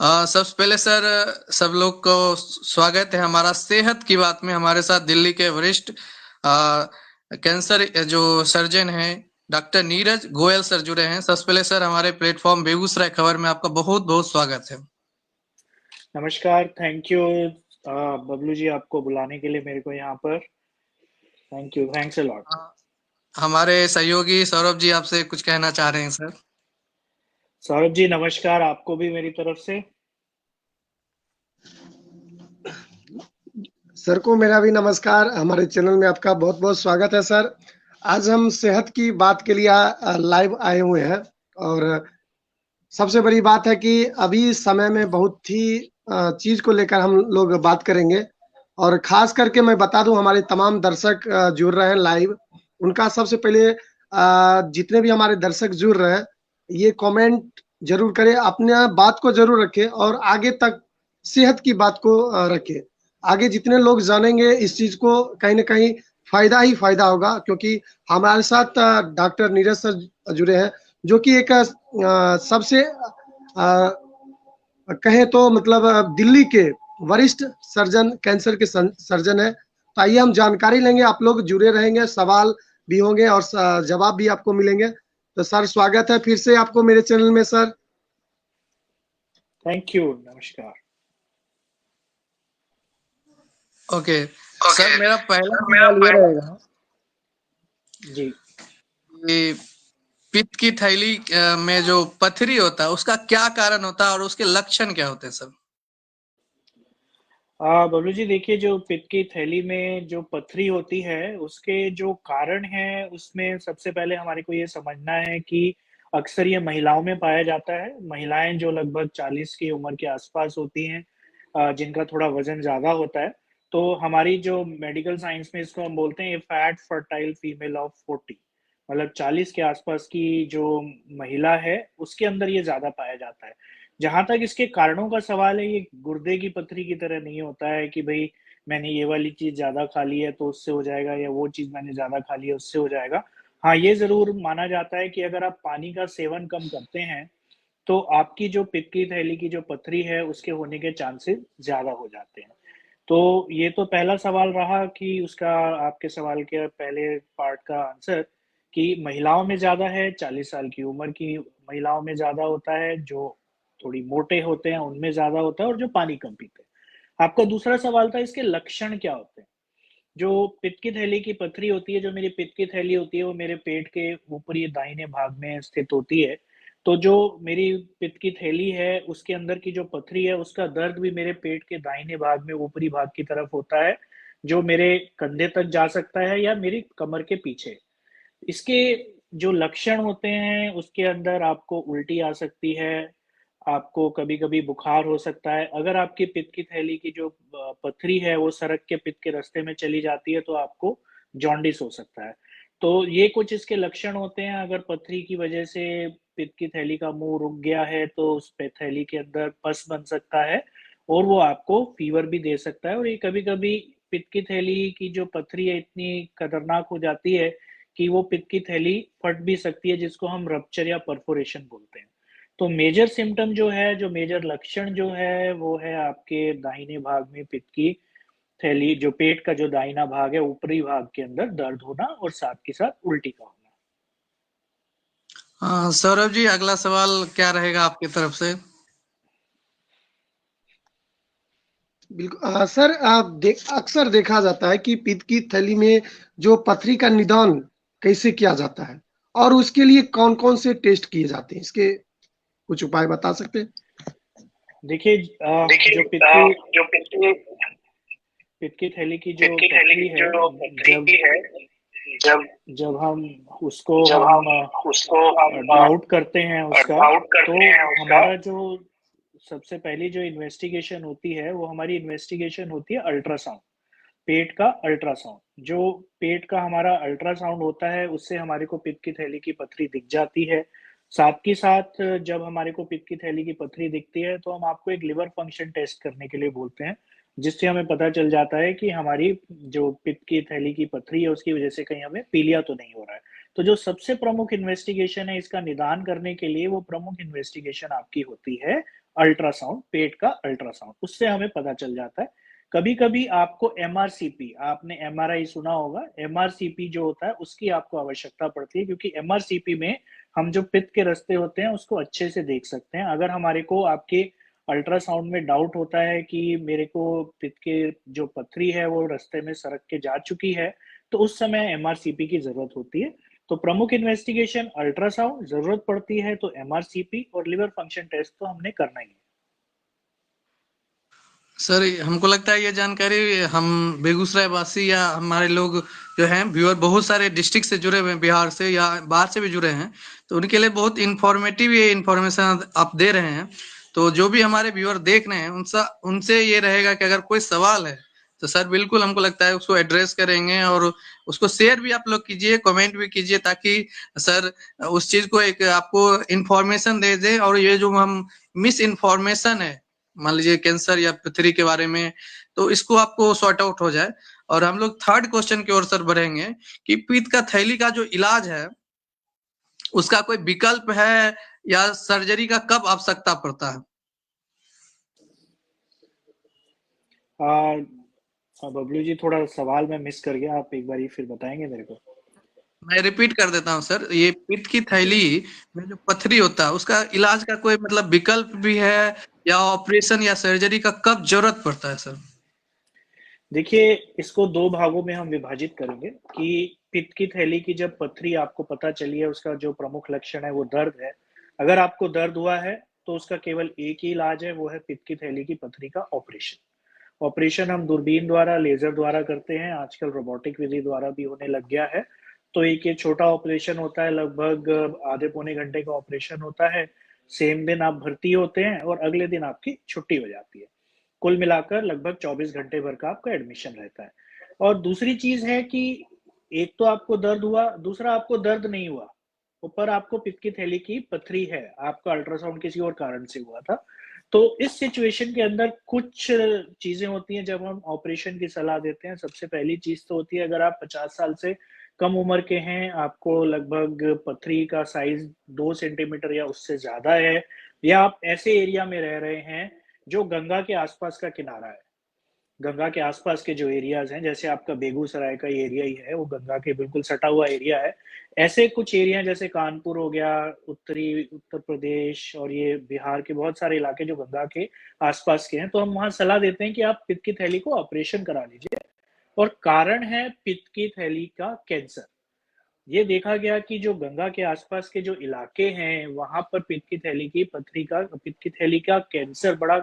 सबसे पहले सर, सब लोग को स्वागत है हमारा सेहत की बात में। हमारे साथ दिल्ली के वरिष्ठ कैंसर जो सर्जन हैं, डॉक्टर नीरज गोयल सर जुड़े हैं। सबसे पहले सर, हमारे प्लेटफॉर्म बेगूसराय खबर में आपका बहुत बहुत स्वागत है। नमस्कार। थैंक यू बबलू जी, आपको बुलाने के लिए मेरे को यहाँ पर। Thank you, thanks a lot. हमारे सहयोगी सौरभ जी आपसे कुछ कहना चाह रहे हैं सर। सौरभ जी नमस्कार, आपको भी मेरी तरफ से। सर को मेरा भी नमस्कार। हमारे चैनल में आपका बहुत बहुत स्वागत है सर। आज हम सेहत की बात के लिए लाइव आए हुए हैं। और सबसे बड़ी बात है कि अभी समय में बहुत ही चीज को लेकर हम लोग बात करेंगे। और खास करके मैं बता दूं, हमारे तमाम दर्शक जुड़ रहे हैं लाइव। उनका सबसे पहले जितने भी हमारे दर्शक जुड़ रहे हैं, ये कमेंट जरूर करें, अपने बात को जरूर रखें और आगे तक सेहत की बात को रखें। आगे जितने लोग जानेंगे इस चीज को, कहीं ना कहीं फायदा ही फायदा होगा। क्योंकि हमारे साथ डॉक्टर नीरज सर जुड़े हैं, जो कि एक सबसे कहें तो मतलब दिल्ली के वरिष्ठ सर्जन, कैंसर के सर्जन है। तो आइए हम जानकारी लेंगे, आप लोग जुड़े रहेंगे, सवाल भी होंगे और जवाब भी आपको मिलेंगे। तो सर स्वागत है फिर से आपको मेरे चैनल में सर। थैंक यू, नमस्कार। ओके सर, मेरा पहला सर मेरा सवाल ये पहला रहेगा जी। कि पित्त की थैली में जो पथरी होता है उसका क्या कारण होता है और उसके लक्षण क्या होते हैं सर? बबलू जी देखिए, जो पित्त की थैली में जो पथरी होती है उसके जो कारण है, उसमें सबसे पहले हमारे को ये समझना है कि अक्सर ये महिलाओं में पाया जाता है। महिलाएं जो लगभग 40 की उम्र के आसपास होती हैं, जिनका थोड़ा वजन ज्यादा होता है। तो हमारी जो मेडिकल साइंस में इसको हम बोलते हैं फैट फर्टाइल फीमेल ऑफ 40, मतलब 40 के आसपास की जो महिला है उसके अंदर ये ज्यादा पाया जाता है। जहां तक इसके कारणों का सवाल है, ये गुर्दे की पथरी की तरह नहीं होता है कि भाई मैंने ये वाली चीज ज्यादा खा ली है तो उससे हो जाएगा, या वो चीज मैंने ज्यादा खा ली है उससे हो जाएगा। हाँ, ये जरूर माना जाता है कि अगर आप पानी का सेवन कम करते हैं तो आपकी जो पित्त की थैली की जो पथरी है उसके होने के चांसेस ज्यादा हो जाते हैं। तो ये तो पहला सवाल रहा कि उसका, आपके सवाल के पहले पार्ट का आंसर, कि महिलाओं में ज्यादा है, 40 साल की उम्र की महिलाओं में ज्यादा होता है, जो थोड़ी मोटे होते हैं उनमें ज्यादा होता है, और जो पानी कम पीते हैं। आपका दूसरा सवाल था इसके लक्षण क्या होते हैं। जो पित्त की थैली की पथरी होती है, जो मेरी पित्त की थैली होती है, वो मेरे पेट के ऊपरी दाहिने भाग में स्थित होती है। तो जो मेरी पित्त की थैली है उसके अंदर की जो पथरी है उसका दर्द भी मेरे पेट के दाहिने भाग में ऊपरी भाग की तरफ होता है, जो मेरे कंधे तक जा सकता है या मेरी कमर के पीछे। इसके जो लक्षण होते हैं उसके अंदर आपको उल्टी आ सकती है, आपको कभी कभी बुखार हो सकता है। अगर आपकी पित्त की थैली की जो पथरी है वो सड़क के पित्त के रास्ते में चली जाती है तो आपको जॉन्डिस हो सकता है। तो ये कुछ इसके लक्षण होते हैं। अगर पथरी की वजह से पित्त की थैली का मुंह रुक गया है तो उस पे थैली के अंदर पस बन सकता है, और वो आपको फीवर भी दे सकता है। और ये कभी कभी पित्त की थैली की जो पथरी है इतनी खतरनाक हो जाती है कि वो पित्त की थैली फट भी सकती है, जिसको हम रप्चर या परफोरेशन बोलते हैं। तो मेजर सिम्टम जो है, जो मेजर लक्षण जो है, वो है आपके दाहिने भाग में पित्त की थैली, जो पेट का जो दाहिना भाग है ऊपरी भाग के अंदर दर्द होना, और साथ के साथ उल्टी का होना। सौरभ जी, अगला सवाल क्या रहेगा आपकी तरफ से? बिल्कुल सर, अक्सर देखा जाता है कि पित्त की थैली में जो पथरी का निदान कैसे किया जाता है, और उसके लिए कौन कौन से टेस्ट किए जाते हैं, इसके कुछ उपाय बता सकते हैं? देखिए, देखिए जो पित्त की जो पिछली पित्त की थैली की जो पिछली थैली पथरी की है, जो पथरी जब की है, जब जब हम उसको जब हम हम उसको हम ड्राउट करते हैं उसका, आउट तो करते हैं उसका, हमारा जो सबसे पहली जो इन्वेस्टिगेशन होती है वो हमारी इन्वेस्टिगेशन होती है अल्ट्रासाउंड। पेट का अल्ट्रासाउंड, जो पेट का हमारा अल्ट्रासाउंड होता है उससे हमारे को पित्त की थैली की पथरी दिख जाती है। साथ के साथ जब हमारे को पित्त की थैली की पथरी दिखती है तो हम आपको एक लिवर फंक्शन टेस्ट करने के लिए बोलते हैं, जिससे हमें पता चल जाता है कि हमारी जो पित्त की थैली की पथरी है उसकी वजह से कहीं हमें पीलिया तो नहीं हो रहा है। तो जो सबसे प्रमुख इन्वेस्टिगेशन है इसका निदान करने के लिए, वो प्रमुख इन्वेस्टिगेशन आपकी होती है अल्ट्रासाउंड, पेट का अल्ट्रासाउंड, उससे हमें पता चल जाता है। कभी कभी आपको एमआरसीपी, आपने एमआरआई सुना होगा, एमआरसीपी जो होता है उसकी आपको आवश्यकता पड़ती है, क्योंकि एमआरसीपी में हम जो पित्त के रास्ते होते हैं उसको अच्छे से देख सकते हैं। अगर हमारे को आपके अल्ट्रासाउंड में डाउट होता है कि मेरे को पित्त के जो पथरी है वो रास्ते में सरक के जा चुकी है, तो उस समय एमआरसीपी की जरूरत होती है। तो प्रमुख इन्वेस्टिगेशन अल्ट्रासाउंड, जरूरत पड़ती है तो एमआरसीपी, और लिवर फंक्शन टेस्ट तो हमने करना ही है। सर हमको लगता है ये जानकारी हम बेगूसराय वासी या हमारे लोग जो हैं व्यूअर बहुत सारे डिस्ट्रिक्ट से जुड़े हुए हैं, बिहार से या बाहर से भी जुड़े हैं, तो उनके लिए बहुत इंफॉर्मेटिव ये इंफॉर्मेशन आप दे रहे हैं। तो जो भी हमारे व्यूअर देख रहे हैं उनसे ये रहेगा कि अगर कोई सवाल है तो सर बिल्कुल हमको लगता है उसको एड्रेस करेंगे, और उसको शेयर भी आप लोग कीजिए, कमेंट भी कीजिए, ताकि सर उस चीज को एक आपको इंफॉर्मेशन दे दे। और ये जो हम मिस इन्फॉर्मेशन है, मान लीजिए कैंसर या पथरी के बारे में, तो इसको आपको सॉर्ट आउट हो जाए। और हम लोग थर्ड क्वेश्चन की ओर सर बढ़ेंगे कि पित्त का थैली का जो इलाज है उसका कोई विकल्प है या सर्जरी का कब आवश्यकता पड़ता है? बबलू जी, थोड़ा सवाल मैं मिस कर गया, आप एक बार फिर बताएंगे मेरे को? मैं रिपीट कर देता हूँ सर, ये पित्त की थैली में जो पथरी होता है उसका इलाज का कोई मतलब विकल्प भी है, या ऑपरेशन या सर्जरी का कब जरूरत पड़ता है सर? देखिए, इसको दो भागों में हम विभाजित करेंगे कि पित्त की थैली की जब पथरी आपको पता चली है, उसका जो प्रमुख लक्षण है वो दर्द है। अगर आपको दर्द हुआ है तो उसका केवल एक ही इलाज है, वो है पित्त की थैली की पथरी का ऑपरेशन। ऑपरेशन हम दूरबीन द्वारा, लेजर द्वारा करते हैं, आजकल रोबोटिक विधि द्वारा भी होने लग गया है। तो एक ये छोटा ऑपरेशन होता है, लगभग आधे पौने घंटे का ऑपरेशन होता है। सेम दिन आप भर्ती होते हैं और अगले दिन आपकी छुट्टी हो जाती है। कुल मिलाकर लगभग 24 घंटे भर का आपका एडमिशन रहता है। और दूसरी चीज है कि एक तो आपको दर्द हुआ, दूसरा आपको दर्द नहीं हुआ, ऊपर आपको पित्त की थैली की पथरी है, आपका अल्ट्रासाउंड किसी और कारण से हुआ था। तो इस सिचुएशन के अंदर कुछ चीजें होती हैं जब हम ऑपरेशन की सलाह देते हैं। सबसे पहली चीज तो होती है, अगर आप 50 साल से कम उम्र के हैं, आपको लगभग पथरी का साइज 2 सेंटीमीटर या उससे ज्यादा है, या आप ऐसे एरिया में रह रहे हैं जो गंगा के आसपास का किनारा है। गंगा के आसपास के जो एरियाज हैं, जैसे आपका बेगूसराय का एरिया ही है, वो गंगा के बिल्कुल सटा हुआ एरिया है। ऐसे कुछ एरिया जैसे कानपुर हो गया, उत्तरी उत्तर प्रदेश, और ये बिहार के बहुत सारे इलाके जो गंगा के आसपास के हैं, तो हम वहां सलाह देते हैं कि आप पित्त की थैली को ऑपरेशन करा लीजिए। और कारण है पित्त की थैली का कैंसर। ये देखा गया कि जो गंगा के आसपास के जो इलाके हैं वहां पर पित्त की थैली की पथरी का, पित्त की थैली का कैंसर बड़ा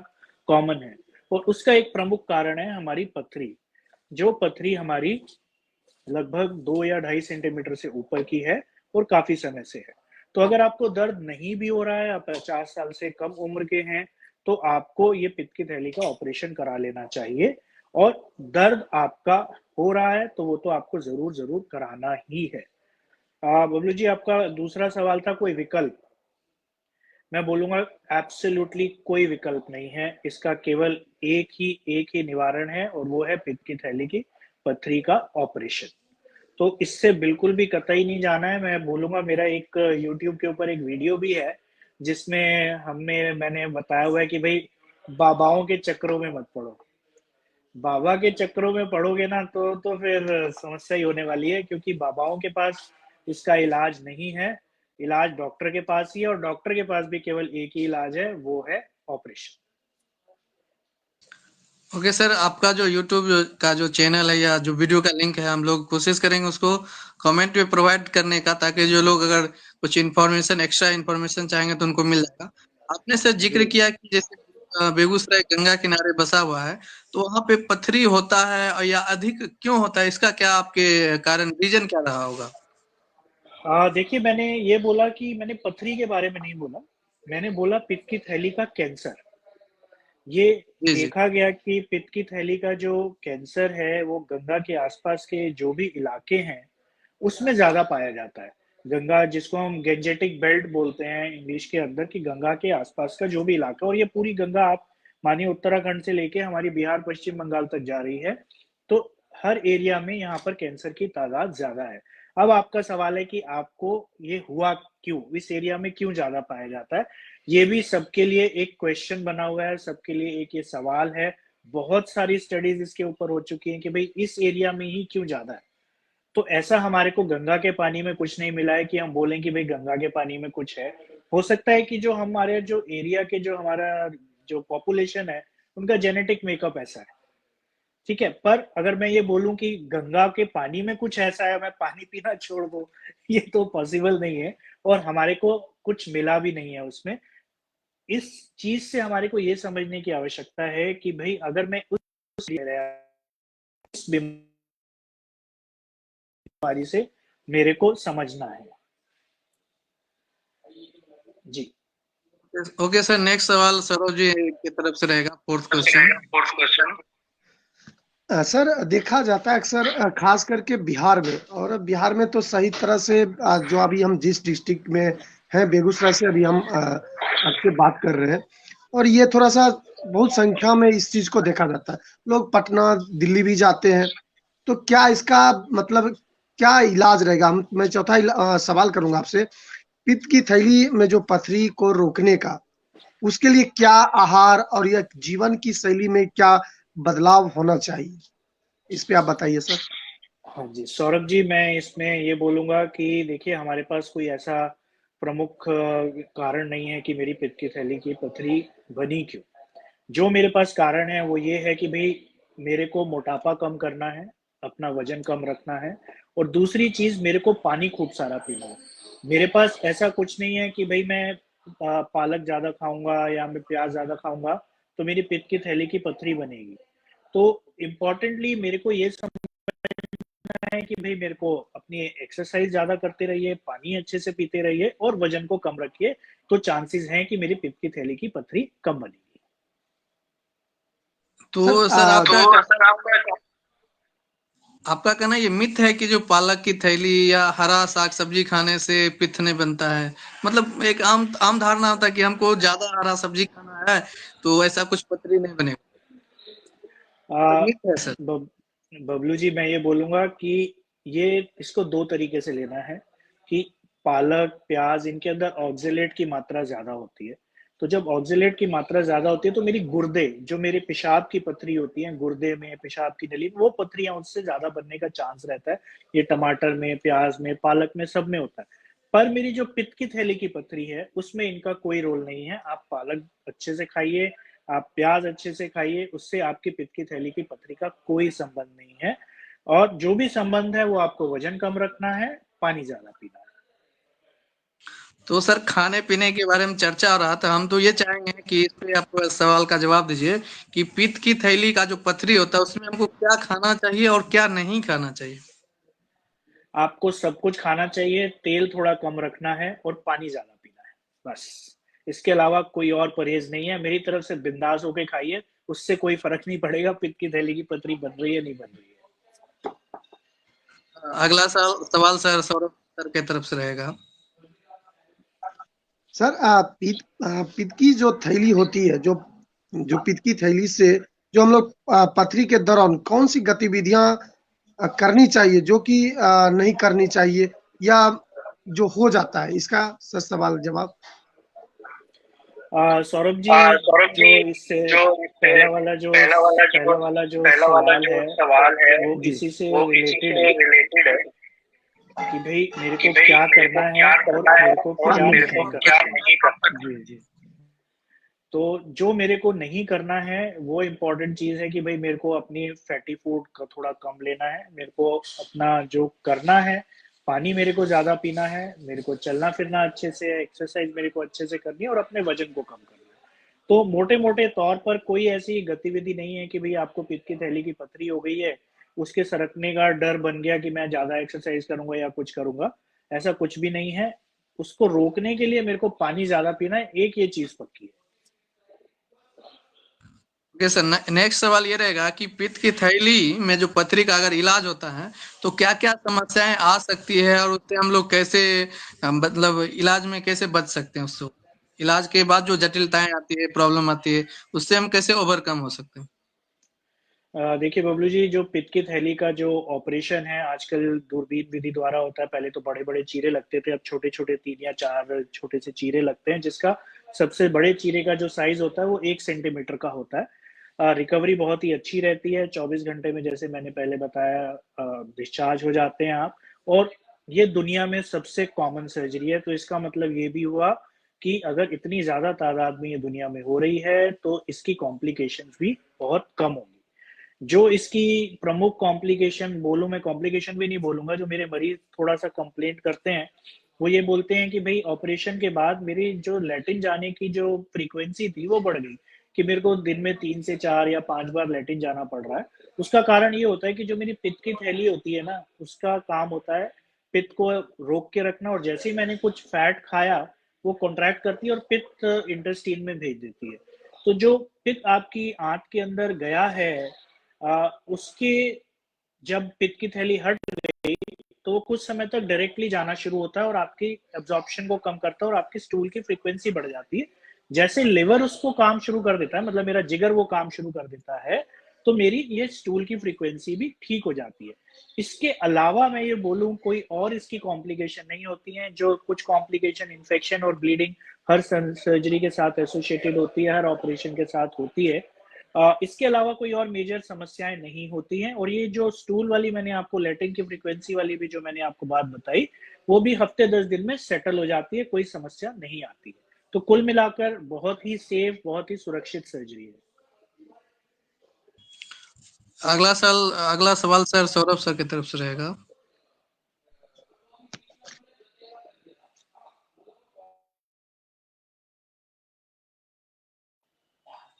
कॉमन है। और उसका एक प्रमुख कारण है हमारी पथरी। जो पथरी हमारी लगभग 2 या 2.5 सेंटीमीटर से ऊपर की है और काफी समय से है। तो अगर आपको दर्द नहीं भी हो रहा है, आप 50 साल से कम उम्र के हैं, तो आपको ये पित्त की थैली का ऑपरेशन करा लेना चाहिए। और दर्द आपका हो रहा है तो वो तो आपको जरूर जरूर कराना ही है। बबलू जी, आपका दूसरा सवाल था कोई विकल्प। मैं बोलूंगा एब्सोल्युटली कोई विकल्प नहीं है, इसका केवल एक ही निवारण है, और वो है पित्त की थैली की पथरी का ऑपरेशन। तो इससे बिल्कुल भी कतई नहीं जाना है। मैं बोलूंगा, मेरा एक यूट्यूब के ऊपर एक वीडियो भी है जिसमें मैंने बताया हुआ है कि भाई बाबाओं के चक्रों में मत पड़ो। बाबा के चक्रों में पड़ोगे ना तो फिर समस्या ही होने वाली है, क्योंकि बाबाओं के पास इसका इलाज नहीं है। इलाज डॉक्टर के पास ही है, और डॉक्टर के पास भी केवल एक ही इलाज है, वो है ऑपरेशन। ओके सर, आपका जो यूट्यूब का जो चैनल है या जो वीडियो का लिंक है, हम लोग कोशिश करेंगे उसको कमेंट में प्रोवाइड करने का, ताकि जो लोग अगर कुछ इन्फॉर्मेशन, एक्स्ट्रा इन्फॉर्मेशन चाहेंगे तो उनको मिल जाएगा। आपने सर जिक्र जी, किया कि जैसे बेगूसराय गंगा किनारे बसा हुआ है, तो वहां पे पथरी होता है और या अधिक क्यों होता है, इसका क्या आपके कारण रीजन क्या रहा होगा? देखिए, मैंने ये बोला कि मैंने पथरी के बारे में नहीं बोला, मैंने बोला पित्त की थैली का कैंसर। ये जी जी। देखा गया कि पित्त की थैली का जो कैंसर है वो गंगा के आसपास के जो भी इलाके हैं उसमें ज्यादा पाया जाता है। गंगा, जिसको हम गेंजेटिक बेल्ट बोलते हैं इंग्लिश के अंदर, कि गंगा के आसपास का जो भी इलाका, और ये पूरी गंगा आप मानिए उत्तराखंड से लेके हमारी बिहार पश्चिम बंगाल तक जा रही है। तो हर एरिया में यहाँ पर कैंसर की तादाद ज्यादा है। अब आपका सवाल है कि आपको ये हुआ क्यों, इस एरिया में क्यों ज्यादा पाया जाता है। ये भी सबके लिए एक क्वेश्चन बना हुआ है, सबके लिए एक ये सवाल है। बहुत सारी स्टडीज इसके ऊपर हो चुकी हैं कि भाई इस एरिया में ही क्यों ज्यादा है। तो ऐसा हमारे को गंगा के पानी में कुछ नहीं मिला है कि हम बोलें कि भाई गंगा के पानी में कुछ है। हो सकता है कि जो हमारे जो एरिया के जो हमारा जो पॉपुलेशन है उनका जेनेटिक मेकअप ऐसा है, ठीक है। पर अगर मैं ये बोलूं कि गंगा के पानी में कुछ ऐसा है, मैं पानी पीना छोड़ दूं, ये तो पॉसिबल नहीं है। और हमारे को कुछ मिला भी नहीं है उसमें। इस चीज से हमारे को ये समझने की आवश्यकता है कि भाई अगर मैं उस बीमारी से मेरे को समझना है। जी ओके सर, नेक्स्ट सवाल सरोज जी की तरफ से रहेगा, फोर्थ क्वेश्चन। सर देखा जाता है अक्सर खास करके बिहार में, और बिहार में तो सही तरह से जो अभी हम जिस डिस्ट्रिक्ट में हैं, बेगूसराय से अभी हम आपसे बात कर रहे हैं, और ये थोड़ा सा बहुत संख्या में इस चीज को देखा जाता है। लोग पटना दिल्ली भी जाते हैं, तो क्या इसका मतलब क्या इलाज रहेगा? मैं चौथा सवाल करूंगा आपसे। पित्त की थैली में जो पथरी को रोकने का, उसके लिए क्या आहार और यह जीवन की शैली में क्या बदलाव होना चाहिए, इस पे आप बताइए सर। हाँ जी सौरभ जी, मैं इसमें ये बोलूंगा कि देखिए हमारे पास कोई ऐसा प्रमुख कारण नहीं है कि मेरी पित्त की थैली की पथरी बनी क्यों। जो मेरे पास कारण है वो ये है कि भाई मेरे को मोटापा कम करना है, अपना वजन कम रखना है, और दूसरी चीज मेरे को पानी खूब सारा पीना है। मेरे पास ऐसा कुछ नहीं है कि भाई मैं पालक ज्यादा खाऊंगा या मैं प्याज ज्यादा खाऊंगा तो मेरी पित्त की थैली की पथरी बनेगी। तो इम्पोर्टेंटली मेरे को ये है कि भाई मेरे को अपनी एक्सरसाइज ज्यादा करते रहिए, पानी अच्छे से पीते रहिए और वजन को कम रखिए, तो चांसेस हैं कि मेरी पित्त की थैली की पथरी कम बनेगी। सर तो सर आपका कहना ये मिथ है कि जो पालक की थैली या हरा साग सब्जी खाने से पित्त नहीं बनता है? मतलब एक आम आम धारणा होता है कि हमको ज्यादा हरा सब्जी खाना है तो ऐसा कुछ पथरी नहीं बनेगा, तो आ, मिथ है सर। ब, बबलू जी, मैं ये बोलूंगा कि ये इसको दो तरीके से लेना है कि पालक प्याज इनके अंदर ऑक्जेलेट की मात्रा ज्यादा होती है। तो जब ऑक्जेलेट की मात्रा ज्यादा होती है तो मेरी गुर्दे, जो मेरे पेशाब की पथरी होती है गुर्दे में, पेशाब की नली में, वो पथरियां उससे ज्यादा बनने का चांस रहता है। ये टमाटर में, प्याज में, पालक में, सब में होता है। पर मेरी जो पित्त की थैली की पथरी है उसमें इनका कोई रोल नहीं है। आप पालक अच्छे से खाइए, आप प्याज अच्छे से खाइए, उससे आपकी पित्त की थैली की पथरी का कोई संबंध नहीं है। और जो भी संबंध है वो आपको वजन कम रखना है, पानी ज्यादा पीना है। तो सर खाने पीने के बारे में चर्चा हो रहा था, हम तो ये चाहेंगे कि इस पे आप सवाल का जवाब दीजिए कि पित्त की थैली का जो पथरी होता है उसमें हमको क्या खाना चाहिए और क्या नहीं खाना चाहिए। आपको सब कुछ खाना चाहिए, तेल थोड़ा कम रखना है और पानी ज्यादा पीना है, बस। इसके अलावा कोई और परहेज नहीं है। मेरी तरफ से बिंदास होके खाइए, उससे कोई फर्क नहीं पड़ेगा पित्त की थैली की पथरी बन रही है नहीं बन रही है। अगला सवाल सर सौरभ सर की तरफ से रहेगा। सर पित्त की जो थैली होती है, जो जो पित्त की थैली से जो हम लोग पथरी के दौरान कौन सी गतिविधियां करनी चाहिए, जो कि नहीं करनी चाहिए, या जो हो जाता है, इसका सर सवाल जवाब। सौरभ जी, जो इससे पहला वाला जो सवाल है वो इसी से रिलेटेड है कि भाई मेरे को क्या करना है और मेरे को क्या नहीं करना। जी जी। तो जो मेरे को नहीं करना है वो इम्पोर्टेंट चीज है कि भाई मेरे को अपनी फैटी फूड का थोड़ा कम लेना है। मेरे को अपना जो करना है, पानी मेरे को ज्यादा पीना है, मेरे को चलना फिरना अच्छे से, एक्सरसाइज मेरे को अच्छे से करनी है और अपने वजन को कम करना है। तो मोटे मोटे तौर पर कोई ऐसी गतिविधि नहीं है कि भाई आपको पित्त की थैली की पथरी हो गई है, उसके सरकने का डर बन गया कि मैं ज्यादा एक्सरसाइज करूंगा या कुछ करूंगा। ऐसा कुछ भी नहीं है। उसको रोकने के लिए मेरे को पानी ज्यादा पीना है, एक ये चीज पक्की है। ओके सर, नेक्स्ट सवाल ये रहेगा कि पित्त की थैली में जो पथरी का अगर इलाज होता है तो क्या क्या समस्याएं आ सकती है और उससे हम लोग कैसे मतलब इलाज में कैसे बच सकते हैं उससे, इलाज के बाद जो जटिलताएं आती है, प्रॉब्लम आती है, उससे हम कैसे ओवरकम हो सकते हैं। देखिए बबलू जी, जो पित्त की थैली का जो ऑपरेशन है आजकल दूरबीन विधि द्वारा होता है। पहले तो बड़े बड़े चीरे लगते थे, अब छोटे छोटे 3 या 4 छोटे से चीरे लगते हैं जिसका सबसे बड़े चीरे का जो साइज होता है वो 1 सेंटीमीटर का होता है। रिकवरी बहुत ही अच्छी रहती है, 24 घंटे में जैसे मैंने पहले बताया डिस्चार्ज हो जाते हैं आप। और ये दुनिया में सबसे कॉमन सर्जरी है, तो इसका मतलब ये भी हुआ कि अगर इतनी ज़्यादा तादाद में ये दुनिया में हो रही है, तो इसकी कॉम्प्लिकेशंस भी बहुत कम होंगी। जो इसकी प्रमुख कॉम्प्लिकेशन बोलूँ मैं, कॉम्प्लिकेशन भी नहीं बोलूँगा, जो मेरे मरीज़ थोड़ा-सा कंप्लेंट करते हैं, वो ये बोलते हैं कि भई ऑपरेशन के बाद मेरी जो लैट्रिन जाने की जो फ्रीक्वेंसी थी वो बढ़ गई, कि मेरे को दिन में 3 से 4 या 5 बार लैट्रिन जाना पड़ रहा है। उसका कारण ये होता है कि जो मेरी पित्त की थैली होती है ना, उसका काम होता है पित्त को रोक के रखना, और जैसे ही मैंने कुछ फैट खाया, वो कॉन्ट्रैक्ट करती है और पित्त इंटेस्टाइन में भेज देती है। तो जो पित्त आपकी आंत के अंदर गया है, उसके जब पित्त की थैली हट गई, तो कुछ समय तक डायरेक्टली जाना शुरू होता है और आपकी एब्जॉर्प्शन को कम करता है और आपकी स्टूल की फ्रीक्वेंसी बढ़ जाती है। जैसे लिवर उसको काम शुरू कर देता है, मतलब मेरा जिगर वो काम शुरू कर देता है, तो मेरी ये स्टूल की फ्रीक्वेंसी भी ठीक हो जाती है। इसके अलावा मैं ये बोलूँ, कोई और इसकी कॉम्प्लिकेशन नहीं होती हैं। जो कुछ कॉम्प्लिकेशन इन्फेक्शन और ब्लीडिंग हर सर्जरी के साथ एसोसिएटेड होती है, हर ऑपरेशन के साथ होती है। इसके अलावा कोई और मेजर समस्याएं नहीं होती हैं। और ये जो स्टूल वाली मैंने आपको लैट्रिन की फ्रीक्वेंसी वाली भी जो मैंने आपको बात बताई, वो भी हफ्ते 10 दिन में सेटल हो जाती है, कोई समस्या नहीं आती है। तो कुल मिलाकर बहुत ही सेफ, बहुत ही सुरक्षित सर्जरी है। अगला सवाल सर सौरभ सर की तरफ से रहेगा।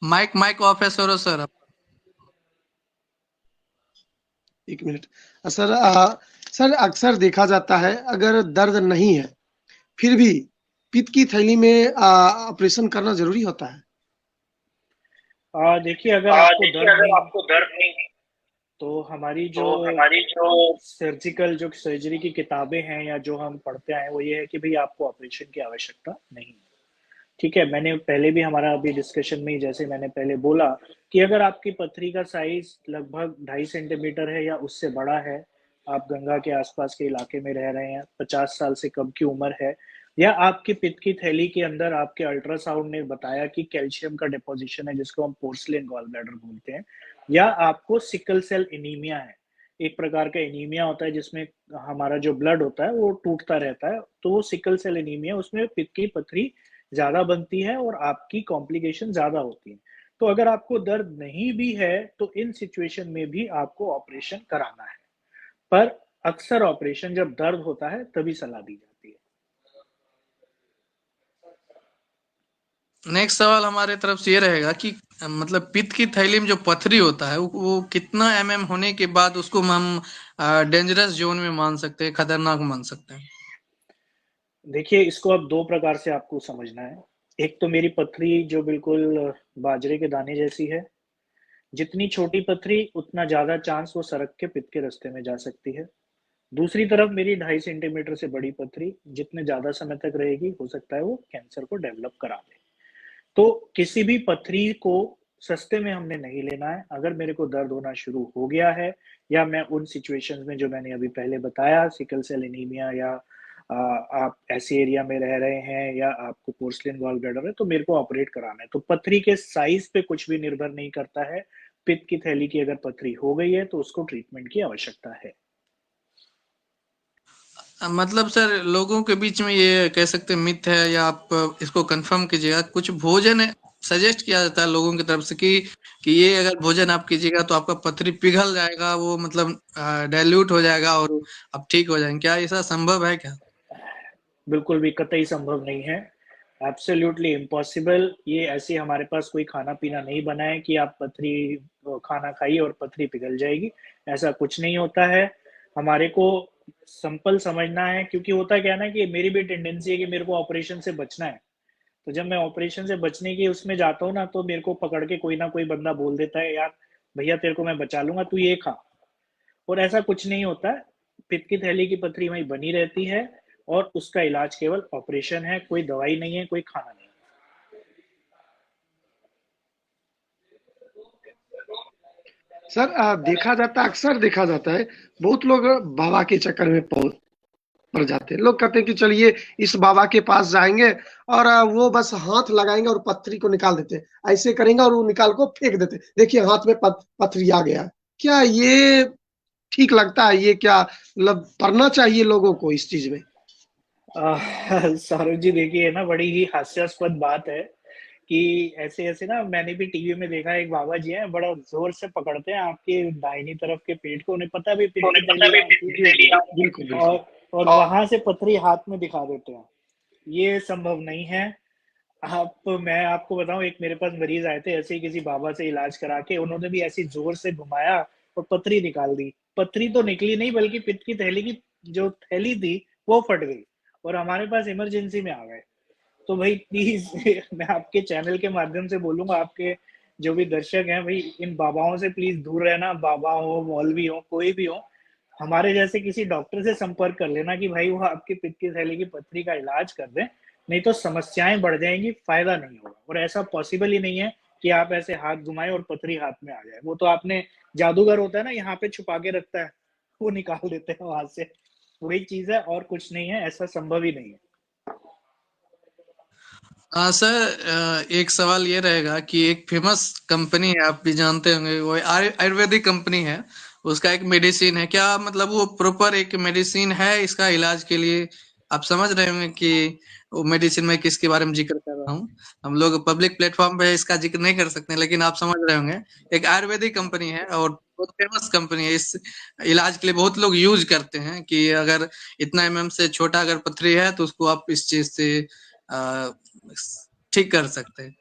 माइक ऑफ है सौरभ सर। एक मिनट सर। सर अक्सर देखा जाता है अगर दर्द नहीं है फिर भी पित्त की थैली में ऑपरेशन करना जरूरी होता है। देखिए, अगर आपको दर्द नहीं, तो हमारी जो सर्जिकल जो सर्जरी की किताबें हैं या जो हम पढ़ते आए, वो ये है कि भाई आपको ऑपरेशन की आवश्यकता नहीं है। ठीक है, मैंने पहले भी हमारा अभी डिस्कशन में ही जैसे मैंने पहले बोला कि अगर आपकी पथरी का साइज लगभग 2.5 सेंटीमीटर है या उससे बड़ा है, आप गंगा के आसपास के इलाके में रह रहे हैं, 50 साल से कम की उम्र है, या आपकी पित्त की थैली के अंदर आपके अल्ट्रासाउंड ने बताया कि कैल्शियम का डिपोजिशन है, जिसको हम पोर्सलिन गॉल ब्लैडर बोलते हैं, या आपको सिकल सेल एनीमिया है, एक प्रकार का एनीमिया होता है जिसमें हमारा जो ब्लड होता है वो टूटता रहता है, तो वो सिकल सेल एनीमिया, उसमें पित्त की पथरी ज्यादा बनती है और आपकी कॉम्प्लिकेशन ज्यादा होती है। तो अगर आपको दर्द नहीं भी है, तो इन सिचुएशन में भी आपको ऑपरेशन कराना है, पर अक्सर ऑपरेशन जब दर्द होता है तभी सलाह दी जाती है। नेक्स्ट सवाल हमारे तरफ से ये रहेगा कि मतलब पित्त की थैली में जो पथरी होता है वो कितना mm होने के बाद उसको हम डेंजरस जोन में मान सकते हैं, खतरनाक मान सकते हैं? देखिए, इसको अब 2 प्रकार से आपको समझना है। एक तो मेरी पथरी जो बिल्कुल बाजरे के दाने जैसी है, जितनी छोटी पथरी उतना ज़्यादा चांस वो सरक के पित्त के रास्ते में जा सकती है। दूसरी तरफ मेरी 2.5 सेंटीमीटर से बड़ी पथरी जितने ज़्यादा समय तक रहेगी, हो सकता है वो कैंसर को डेवलप करा दे। तो किसी भी पथरी को सस्ते में हमने नहीं लेना है। अगर मेरे को दर्द होना शुरू हो गया है, या मैं उन सिचुएशंस में जो मैंने अभी पहले बताया, सिकल सेल एनीमिया, या आप ऐसे एरिया में रह रहे हैं, या आपको पोर्सलिन गॉल ब्लैडर है, तो मेरे को ऑपरेट कराना है। तो पथरी के साइज पे कुछ भी निर्भर नहीं करता है। पित्त की थैली की अगर पथरी हो गई है तो उसको ट्रीटमेंट की आवश्यकता है। मतलब सर लोगों के बीच में ये कह सकते हैं मिथ है, या आप इसको कंफर्म कीजिएगा। कुछ भोजन सजेस्ट किया जाता है लोगों की तरफ से कि ये अगर भोजन आप कीजिएगा तो आपका पथरी पिघल जाएगा, वो मतलब डाइल्यूट हो जाएगा और आप ठीक हो जाएंगे। क्या ऐसा संभव है क्या? बिल्कुल भी कतई संभव नहीं है। Absolutely impossible. ये ऐसे हमारे पास कोई खाना पीना नहीं बना है कि आप पथरी खाना खाइए और पथरी पिघल जाएगी। ऐसा कुछ नहीं होता है। हमारे को सिंपल समझना है, क्योंकि होता क्या है ना कि मेरी भी टेंडेंसी है कि मेरे को ऑपरेशन से बचना है। तो जब मैं ऑपरेशन से बचने की उसमें जाता हूँ ना, तो मेरे को पकड़ के कोई ना कोई बंदा बोल देता है, यार भैया तेरे को मैं बचा लूंगा, तू ये खा। और ऐसा कुछ नहीं होता है। पित्त की थैली की पथरी वहीं बनी रहती है, और उसका इलाज केवल ऑपरेशन है, कोई दवाई नहीं है, कोई खाना नहीं। सर अक्सर देखा जाता है बहुत लोग बाबा के चक्कर में पड़ जाते हैं। लोग कहते हैं कि चलिए इस बाबा के पास जाएँगे और वो बस हाथ लगाएँगे और पत्थरी को निकाल देते हैं। ऐसे करेंगे और वो निकाल को फेंक देते हैं। देखिए हाथ में पथरी आ गया। क्या ये ठीक लगता है? ये क्या मतलब करना चाहिए लोगों को इस चीज़ में? सौरभ जी देखिए ना, बड़ी ही हास्यास्पद बात है कि ऐसे-ऐसे ना मैंने भी टीवी में देखा, एक बाबा जी हैं, बड़ा ज़ोर से पकड़ते हैं आपके दाहिनी तरफ के पेट को, उन्हें पता भी पेट की थैली यहाँ होती है बिल्कुल, बिल्कुल। और वहाँ से पथरी हाथ में दिखा देते हैं। ये संभव नहीं है। मैं आपको बताऊँ, एक मेरे पास मरीज़ आए थे ऐसे ही किसी बाबा से इलाज करा के, उन्होंने भी ऐसे ही ज़ोर से घुमाया और पथरी निकाल दी। पथरी तो निकली नहीं, बल्कि पित्त की थैली की जो थैली थी वो फट गई और हमारे पास इमरजेंसी में आ गए। तो भाई प्लीज़ मैं आपके चैनल के माध्यम से बोलूँगा, आपके जो भी दर्शक हैं भाई, इन बाबाओं से प्लीज़ दूर रहना। बाबा हो, मौलवी हो, कोई भी हो, हमारे जैसे किसी डॉक्टर से संपर्क कर लेना कि भाई वो आपकी पित्त की थैली की पथरी का इलाज कर दें, नहीं तो समस्याएँ बढ़ जाएँगी, फ़ायदा नहीं होगा। और ऐसा पॉसिबल ही नहीं है कि आप ऐसे हाथ घुमाएँ और पथरी हाथ में आ जाए। वो तो आपने, जादूगर होता है ना, यहाँ पे छुपा के रखता है, वो निकाल देते हैं वहाँ से। वही चीज़ है और कुछ नहीं है, ऐसा संभव ही नहीं है। सर, एक सवाल ये रहेगा कि एक फेमस कंपनी है, आप भी जानते होंगे, वो आयुर्वेदिक कंपनी है, उसका एक मेडिसिन है। क्या मतलब वो प्रॉपर एक मेडिसिन है इसका इलाज के लिए? आप समझ रहे होंगे कि वो मेडिसिन में किसके बारे में जिक्र कर रहा हूँ। हम लोग पब्लिक प्लेटफॉर्म पे इसका जिक्र नहीं कर सकते, लेकिन आप समझ रहे होंगे। एक आयुर्वेदिक कंपनी है और बहुत फेमस कंपनी है। इस इलाज के लिए बहुत लोग यूज करते हैं कि अगर इतना एमएम से छोटा अगर पथरी है तो उसको आप इस चीज से अ, ठीक कर सकते हैं।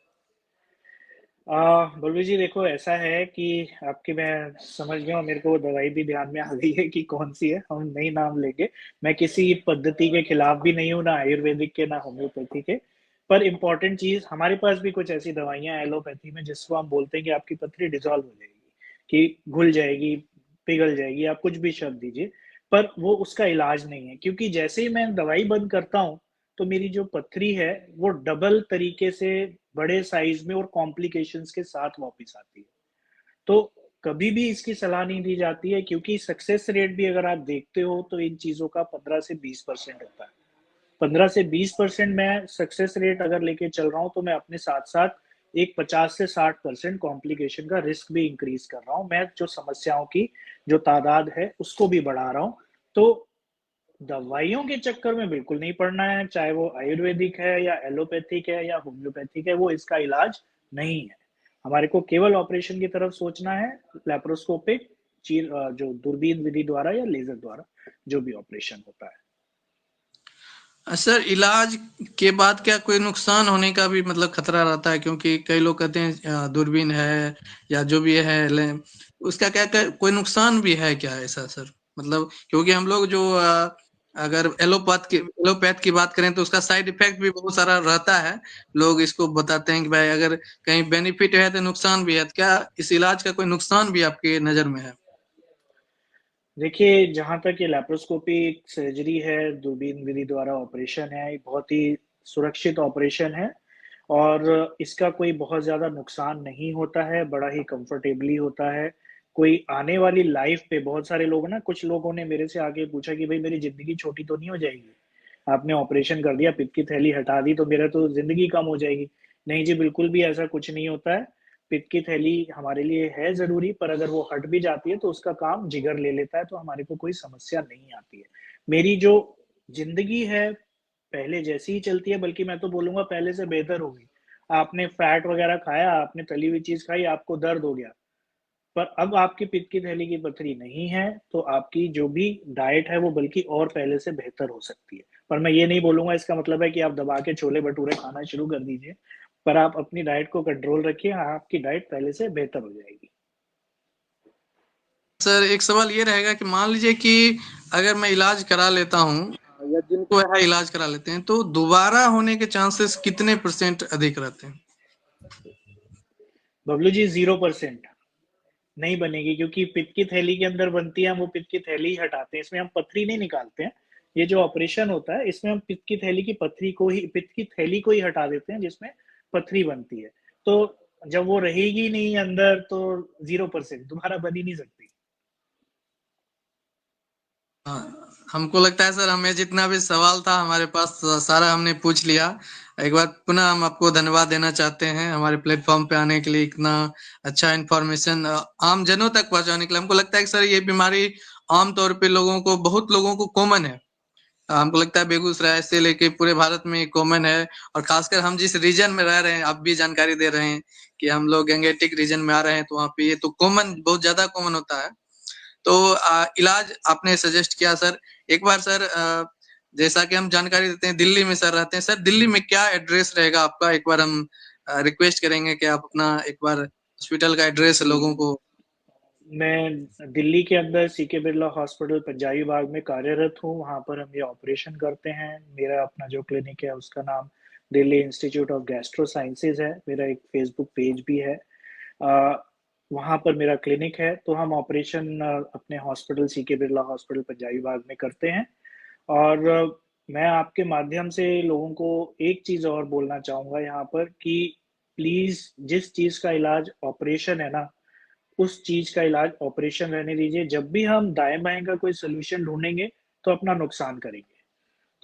बलबीर जी देखो, ऐसा है कि आपकी, मैं समझ गया हूँ, मेरे को वो दवाई भी ध्यान में आ गई है कि कौन सी है, हम नहीं नाम लेंगे। मैं किसी पद्धति के खिलाफ भी नहीं हूँ, ना आयुर्वेदिक के ना होम्योपैथी के। पर इम्पोर्टेंट चीज, हमारे पास भी कुछ ऐसी दवाइयां हैं एलोपैथी में जिसको हम बोलते हैं कि आपकी पथरी डिजॉल्व हो जाएगी, कि घुल जाएगी, पिघल जाएगी, आप कुछ भी शब्द दीजिए, पर वो उसका इलाज नहीं है। क्योंकि जैसे ही मैं दवाई बंद करता हूँ तो मेरी जो पथरी है वो डबल तरीके से, बड़े साइज में और कॉम्प्लिकेशंस के साथ वापस आती है। तो कभी भी इसकी सलाह नहीं दी जाती है, क्योंकि सक्सेस रेट भी अगर आप देखते हो तो इन चीजों का 15 से 20% होता है। 15 से 20% मैं सक्सेस रेट अगर लेके चल रहा हूँ, तो मैं अपने साथ साथ एक 50 से 60% कॉम्प्लिकेशन का रिस्क भी इंक्रीज कर रहा हूँ। मैं जो समस्याओं की जो तादाद है उसको भी बढ़ा रहा हूँ। तो दवाइयों के चक्कर में बिल्कुल नहीं पड़ना है, चाहे वो आयुर्वेदिक है या एलोपैथिक है या होम्योपैथिक है, वो इसका इलाज नहीं है। हमारे को केवल ऑपरेशन की तरफ सोचना है, लैप्रोस्कोपिक, जो दूरबीन विधि द्वारा या लेजर द्वारा जो भी ऑपरेशन होता है। सर, इलाज के बाद क्या कोई नुकसान होने का भी मतलब खतरा रहता है? क्योंकि कई लोग कहते हैं दूरबीन है या जो भी है उसका क्या क्या कोई नुकसान भी है क्या ऐसा सर? मतलब क्योंकि हम लोग जो अगर एलोपैथ की बात करें तो उसका साइड इफेक्ट भी बहुत सारा रहता है। लोग इसको बताते हैं कि भाई अगर कहीं बेनिफिट है तो नुकसान भी है। तो क्या इस इलाज का कोई नुकसान भी आपके नजर में है? देखिए, जहाँ तक ये लैप्रोस्कोपिक सर्जरी है, दूरबीन विधि द्वारा ऑपरेशन है, ये बहुत ही सुरक्षित ऑपरेशन है और इसका कोई बहुत ज़्यादा नुकसान नहीं होता है, बड़ा ही कंफर्टेबली होता है। कोई आने वाली लाइफ पे, बहुत सारे लोग ना, कुछ लोगों ने मेरे से आके पूछा कि भाई मेरी ज़िंदगी छोटी तो नहीं हो जाएगी? आपने ऑपरेशन कर दिया, पित्त की थैली हटा दी, तो मेरा तो ज़िंदगी कम हो जाएगी। नहीं जी, बिल्कुल भी ऐसा कुछ नहीं होता है। पित्त की थैली हमारे लिए है ज़रूरी, पर अगर वो हट भी जाती है तो उसका काम जिगर ले लेता है, तो हमारे को कोई समस्या नहीं आती है। मेरी जो ज़िंदगी है, पहले जैसी ही चलती है, बल्कि मैं तो बोलूँगा पहले से बेहतर हो गई। आपने फैट वगैरह खाया, आपने तली हुई चीज़ खाई, आपको दर्द हो गया। पर अब आपकी पित्त की थैली की पथरी नहीं है, तो आपकी जो भी डाइट है वो बल्कि और पहले से बेहतर हो सकती है। पर मैं ये नहीं बोलूँगा इसका मतलब है कि आप दबा के छोले-भटूरे खाना शुरू कर दीजिए। पर आप अपनी डाइट को कंट्रोल रखिए, आपकी डाइट पहले से बेहतर हो जाएगी। सर, एक सवाल ये रहेगा कि मान लीजिए कि अगर मैं इलाज करा लेता हूँ या जिनको है इलाज करा लेते हैं, तो दोबारा होने के चांसेस कितने परसेंट अधिक रहते हैं? बबलू जी, 0% नहीं बनेगी, क्योंकि पित्त की थैली के अंदर बनती है, हम वो पित्त की थैली ही हटाते हैं, इसमें हम पथरी नहीं निकालते हैं। ये जो ऑपरेशन होता है, इसमें हम पित्त की थैली की पथरी को ही, पित्त की थैली को ही हटा देते हैं जिसमें पथरी बनती है। तो जब वो रहेगी नहीं अंदर, तो 0% दोबारा बन ही नहीं सकती। हमको लगता है सर हमें जितना भी सवाल था हमारे पास सारा हमने पूछ लिया। एक बार पुनः हम आपको धन्यवाद देना चाहते हैं हमारे प्लेटफॉर्म पे आने के लिए, इतना अच्छा इन्फॉर्मेशन आम जनों तक पहुंचाने के लिए। हमको लगता है कि सर ये बीमारी आम तौर पे बहुत लोगों को कॉमन है। हमको लगता है बेगूसराय से लेके पूरे भारत में कॉमन है, और खासकर हम जिस रीजन में रह रहे हैं, आप भी जानकारी दे रहे हैं कि हम लोग गैंगेटिक रीजन में आ रहे हैं, तो वहाँ पे ये तो कॉमन, बहुत ज्यादा कॉमन होता है। तो इलाज आपने सजेस्ट किया सर। एक बार सर जैसा कि हम जानकारी देते हैं दिल्ली में सर रहते हैं, सर दिल्ली में क्या एड्रेस रहेगा आपका? एक बार हम रिक्वेस्ट करेंगे कि आप अपना एक बार हॉस्पिटल का एड्रेस लोगों को। मैं दिल्ली के अंदर सीके बिरला हॉस्पिटल पंजाबी बाग में कार्यरत हूँ। वहाँ पर हम ये ऑपरेशन करते हैं। मेरा अपना जो क्लिनिक है उसका नाम Delhi institute of gastro sciences है। मेरा एक फेसबुक पेज भी है। वहाँ पर मेरा क्लिनिक है। तो हम ऑपरेशन अपने hospital CK Birla hospital Punjabi Bagh में करते हैं। और मैं आपके माध्यम से लोगों को एक चीज़ और बोलना चाहूँगा यहाँ पर कि प्लीज़ जिस चीज़ का इलाज ऑपरेशन है ना, उस चीज का इलाज ऑपरेशन रहने दीजिए। जब भी हम दाएं बाएं का कोई सोल्यूशन ढूंढेंगे तो अपना नुकसान करेंगे।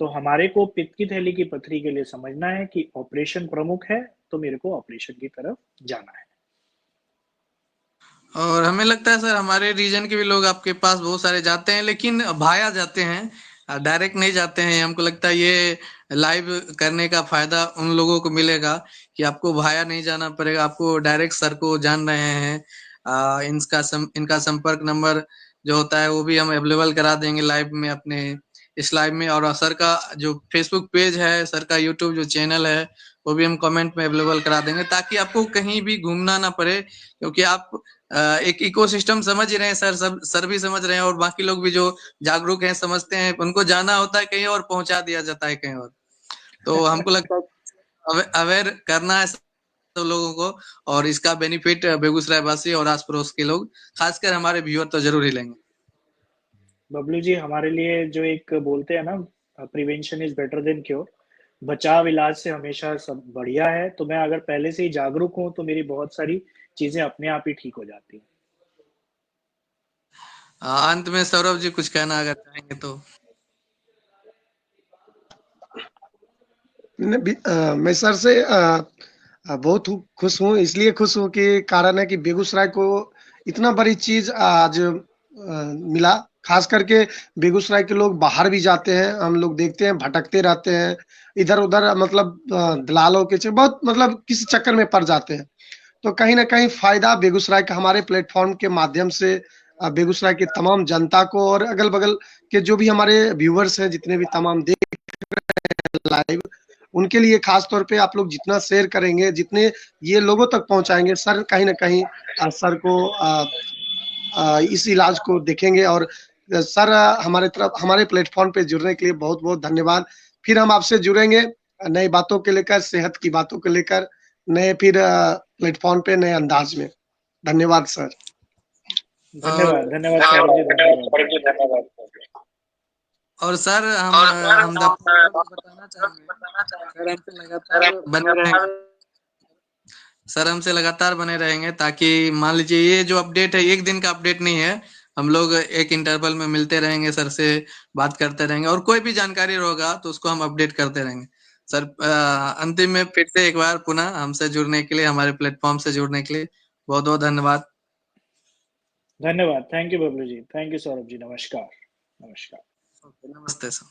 तो हमारे को पित्त की थैली की पथरी के लिए समझना है कि ऑपरेशन प्रमुख है, तो मेरे को ऑपरेशन की तरफ जाना है। और हमें लगता है सर हमारे रीजन के भी लोग आपके पास बहुत सारे जाते हैं, लेकिन भाया जाते हैं, डायरेक्ट नहीं जाते हैं। हमको लगता है ये लाइव करने का फायदा उन लोगों को मिलेगा कि आपको भाया नहीं जाना पड़ेगा, आपको डायरेक्ट सर को जान रहे हैं। इनका संपर्क नंबर जो होता है वो भी हम अवेलेबल करा देंगे लाइव में, अपने इस लाइव में। और सर का जो फेसबुक पेज है, सर का यूट्यूब जो चैनल है, वो भी हम कमेंट में अवेलेबल करा देंगे, ताकि आपको कहीं भी घूमना ना पड़े। क्योंकि आप एक इकोसिस्टम समझ ही रहे हैं सर, सब सर भी समझ रहे हैं, और बाकी लोग भी जो जागरूक हैं, समझते हैं, उनको जाना होता है कहीं और, पहुंचा दिया जाता है कहीं और। तो हमको लगता है अवेयर करना है सब लोगों को, और इसका बेनिफिट बेगूसराय वासी और आस पड़ोस के लोग, खासकर हमारे व्यूअर तो जरूर ही लेंगे। बबलू जी, हमारे लिए जो एक बोलते हैं ना, prevention is better than cure, बचाव इलाज से हमेशा सब बढ़िया है। तो मैं अगर पहले से ही जागरूक हूँ तो मेरी बहुत सारी चीजें अपने आप ही ठीक हो जाती हैं। अंत में सौरभ जी कुछ कहना अगर चाहेंगे तो। मैं सर से बहुत खुश हूँ। इसलिए खुश हूँ कि कारण है कि बेगूसराय को इतना बड़ी चीज आज मिला। खास करके बेगूसराय के लोग बाहर भी जाते हैं, हम लोग देखते हैं भटकते रहते हैं इधर उधर, मतलब दलालों के बहुत मतलब किसी चक्कर में पड़ जाते हैं। तो कहीं ना कहीं फायदा बेगूसराय का हमारे प्लेटफॉर्म के माध्यम से बेगूसराय के तमाम जनता को और अगल बगल के जो भी हमारे व्यूअर्स हैं, जितने भी तमाम देख लाइव, उनके लिए खास तौर पे आप लोग जितना शेयर करेंगे, जितने ये लोगों तक पहुंचाएंगे, सर कहीं ना कहीं सर को इस इलाज को देखेंगे। और सर हमारे तरफ हमारे प्लेटफॉर्म पे जुड़ने के लिए बहुत बहुत धन्यवाद। फिर हम आपसे जुड़ेंगे नई बातों के लेकर, सेहत की बातों को लेकर, नए फिर प्लेटफॉर्म पे नए अंदाज में। धन्यवाद सर। धन्यवाद, धन्यवाद सौरभ जी, धन्यवाद। और सर हम आपको बताना चाहेंगे, सर हमसे लगातार बने रहेंगे, सर हमसे लगातार बने रहेंगे, ताकि मान लीजिए ये जो अपडेट है एक दिन का अपडेट नहीं है। हम लोग एक इंटरवल में मिलते रहेंगे, सर से बात करते रहेंगे, और कोई भी जानकारी होगा तो उसको हम अपडेट करते रहेंगे। सर अंतिम में फिर से एक बार पुनः हमसे जुड़ने के लिए, हमारे प्लेटफॉर्म से जुड़ने के लिए बहुत बहुत धन्यवाद। धन्यवाद। Thank you Bablu ji, thank you Saurabh ji. नमस्कार। नमस्कार। नमस्ते सर।